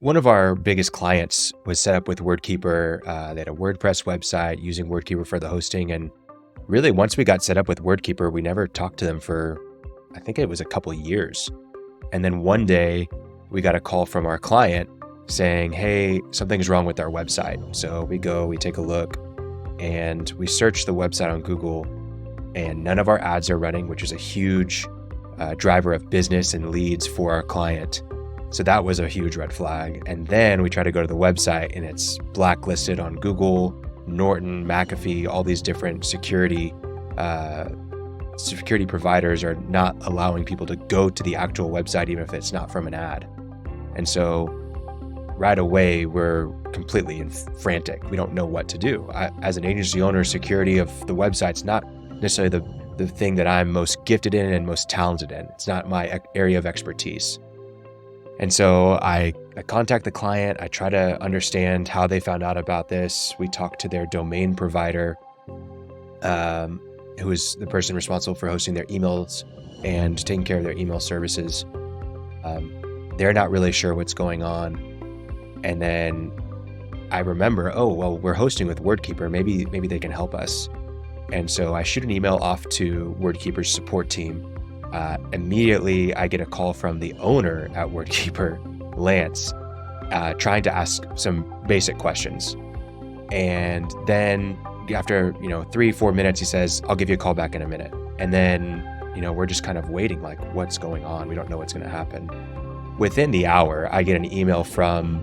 One of our biggest clients was set up with WordKeeper. They had a WordPress website using WordKeeper for the hosting. And really, once we got set up with WordKeeper, we never talked to them for, I think it was a couple of years. And then one day we got a call from our client saying, hey, something's wrong with our website. So we take a look, and we search the website on Google, and none of our ads are running, which is a huge driver of business and leads for our client. So that was a huge red flag. And then we try to go to the website, and it's blacklisted on Google, Norton, McAfee, all these different security providers are not allowing people to go to the actual website, even if it's not from an ad. And so right away, we're completely frantic. We don't know what to do. As an agency owner, security of the website's not necessarily the thing that I'm most gifted in and most talented in. It's not my area of expertise. And so I contact the client. I try to understand how they found out about this. We talk to their domain provider, who is the person responsible for hosting their emails and taking care of their email services. They're not really sure what's going on. And then I remember, oh, well, we're hosting with WordKeeper. Maybe they can help us. And so I shoot an email off to WordKeeper's support team. Immediately, I get a call from the owner at WordKeeper, Lance, trying to ask some basic questions. And then after 3-4 minutes, he says, I'll give you a call back in a minute. And then we're just kind of waiting, like, what's going on? We don't know what's going to happen. Within the hour, I get an email from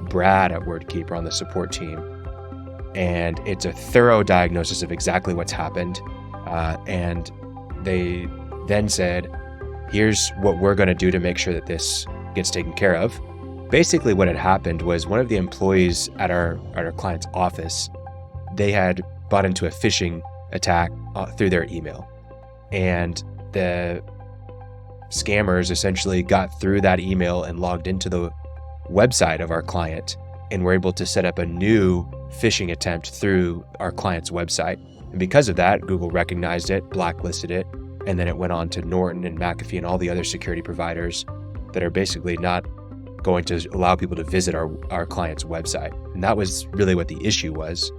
Brad at WordKeeper on the support team, and it's a thorough diagnosis of exactly what's happened. And they then said, here's what we're going to do to make sure that this gets taken care of. Basically, what had happened was one of the employees at our client's office, they had bought into a phishing attack through their email. And the scammers essentially got through that email and logged into the website of our client and were able to set up a new phishing attempt through our client's website. And because of that, Google recognized it, blacklisted it, and then it went on to Norton and McAfee and all the other security providers that are basically not going to allow people to visit our client's website. And that was really what the issue was.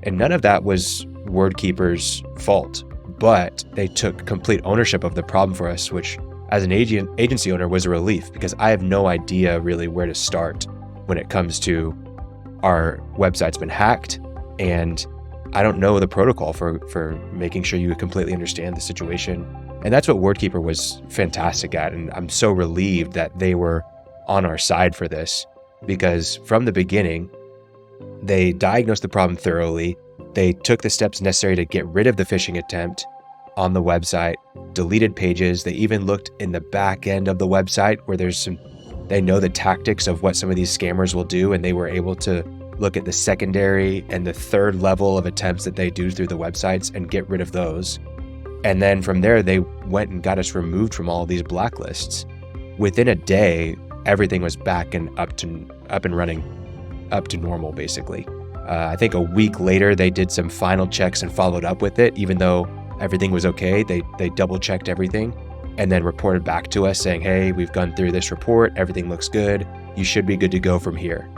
And none of that was WordKeeper's fault, but they took complete ownership of the problem for us, which as an agency owner was a relief, because I have no idea really where to start when it comes to our website's been hacked, and I don't know the protocol for making sure you completely understand the situation. And that's what WordKeeper was fantastic at. And I'm so relieved that they were on our side for this, because from the beginning, they diagnosed the problem thoroughly. They took the steps necessary to get rid of the phishing attempt on the website, deleted pages. They even looked in the back end of the website where they know the tactics of what some of these scammers will do, and they were able to look at the secondary and the third level of attempts that they do through the websites and get rid of those. And then from there, they went and got us removed from all these blacklists. Within a day, everything was back and up and running, up to normal, basically. I think a week later, they did some final checks and followed up with it, even though everything was okay. They double checked everything and then reported back to us saying, hey, we've gone through this report. Everything looks good. You should be good to go from here.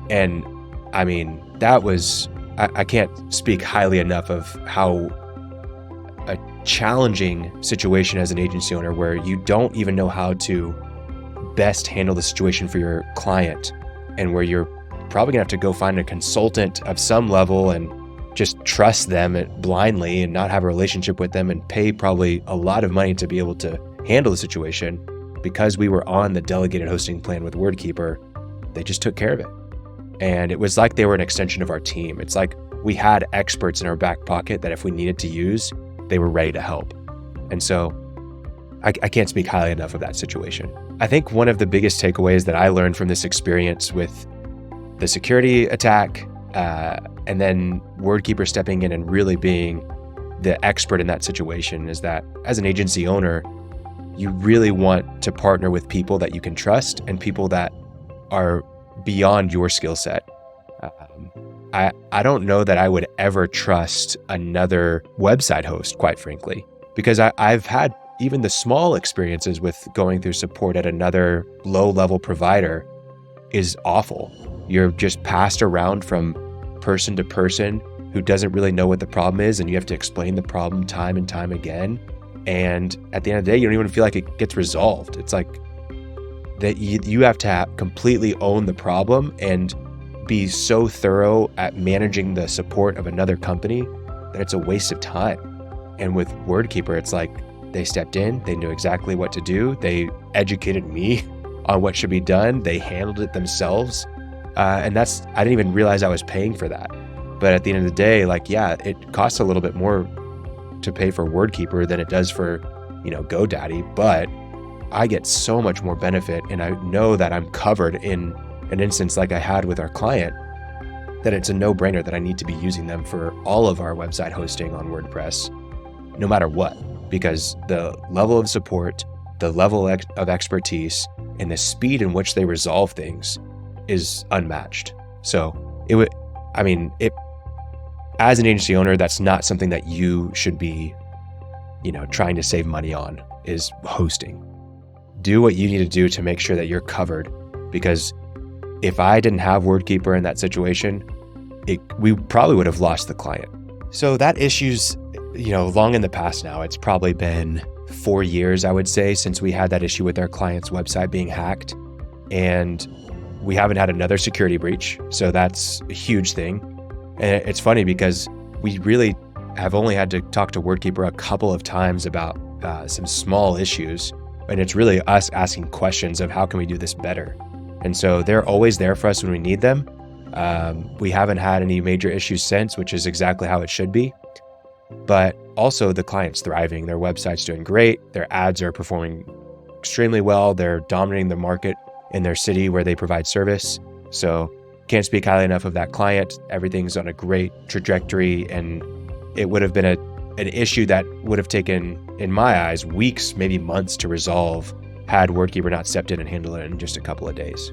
And I mean, that was, I can't speak highly enough of how a challenging situation as an agency owner, where you don't even know how to best handle the situation for your client, and where you're probably gonna have to go find a consultant of some level and just trust them blindly and not have a relationship with them and pay probably a lot of money to be able to handle the situation. Because we were on the delegated hosting plan with WordKeeper, they just took care of it. And it was like they were an extension of our team. It's like we had experts in our back pocket that if we needed to use, they were ready to help. And so I can't speak highly enough of that situation. I think one of the biggest takeaways that I learned from this experience with the security attack, and then WordKeeper stepping in and really being the expert in that situation, is that as an agency owner, you really want to partner with people that you can trust and people that are beyond your skill set. I don't know that I would ever trust another website host, quite frankly, because I've had even the small experiences with going through support at another low-level provider is awful. You're just passed around from person to person who doesn't really know what the problem is, and you have to explain the problem time and time again. And at the end of the day, you don't even feel like it gets resolved. It's like that you have to completely own the problem and be so thorough at managing the support of another company that it's a waste of time. And with WordKeeper, it's like they stepped in, they knew exactly what to do. They educated me on what should be done. They handled it themselves. And I didn't even realize I was paying for that. But at the end of the day, like, yeah, it costs a little bit more to pay for WordKeeper than it does for, GoDaddy, but I get so much more benefit, and I know that I'm covered in an instance like I had with our client, that it's a no-brainer that I need to be using them for all of our website hosting on WordPress, no matter what, because the level of support, the level of expertise, and the speed in which they resolve things is unmatched. So as an agency owner, that's not something that you should be, trying to save money on, is hosting. Do what you need to do to make sure that you're covered, because if I didn't have WordKeeper in that situation, we probably would have lost the client. So that issue's, long in the past now. It's probably been 4 years, I would say, since we had that issue with our client's website being hacked. And we haven't had another security breach. So that's a huge thing. And it's funny because we really have only had to talk to WordKeeper a couple of times about some small issues. And it's really us asking questions of how can we do this better? And so they're always there for us when we need them. We haven't had any major issues since, which is exactly how it should be. But also the client's thriving. Their website's doing great. Their ads are performing extremely well. They're dominating the market in their city where they provide service. So can't speak highly enough of that client. Everything's on a great trajectory, and it would have been an issue that would have taken, in my eyes, weeks, maybe months to resolve had WordKeeper not stepped in and handled it in just a couple of days.